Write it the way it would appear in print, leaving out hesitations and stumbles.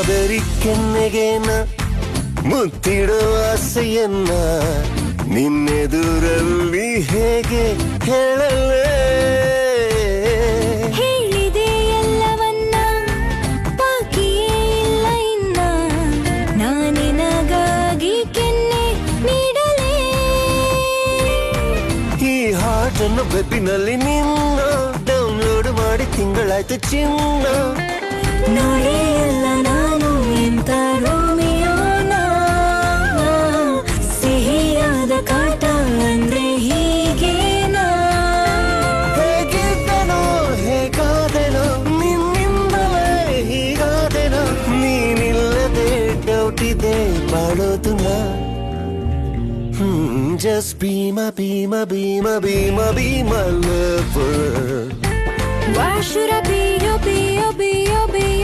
Strawberry ಕೆನ್ನೆಗೇನ ಮುತ್ತಿಡುವ ಆಸೆಯನ್ನ ನಿನ್ನೆದುರಲ್ಲಿ ಹೇಗೆ ಹೇಳಲೇ ಹೇಳಿದೆ ಎಲ್ಲವನ್ನ ಬಾಕಿಯೇ ಇಲ್ಲ ಇನ್ನ ನಾನಿನಗಾಗಿ ಕೆನ್ನೆ ನೀಡಲೇ ಈ ಹಾಡನ್ನು ವೆಬ್ಬಿನಲ್ಲಿ ನಿನ್ನ ಡೌನ್ಲೋಡ್ ಮಾಡಿ ತಿಂಗಳಾಯ್ತು ಚಿನ್ನ ನೋಡಿ ಎಲ್ಲ ನಾನು ಎಂತ ರೋಮಿಯೋನ ಸಿಹಿಯಾದ ಕಾಟ ಅಂದ್ರೆ ಹೀಗೇನಾ ಹೇಗಿದ್ದನೋ ಹೇಗಾದೆನೋ ನಿನ್ನಿಂದಲೇ ಹೀಗಾದೆನೋ ನೀನಿಲ್ಲದೆ ಡೌಟ್ ಇದೆ ಮಾಡೋದು ನಾ just be my lover. Why should I be your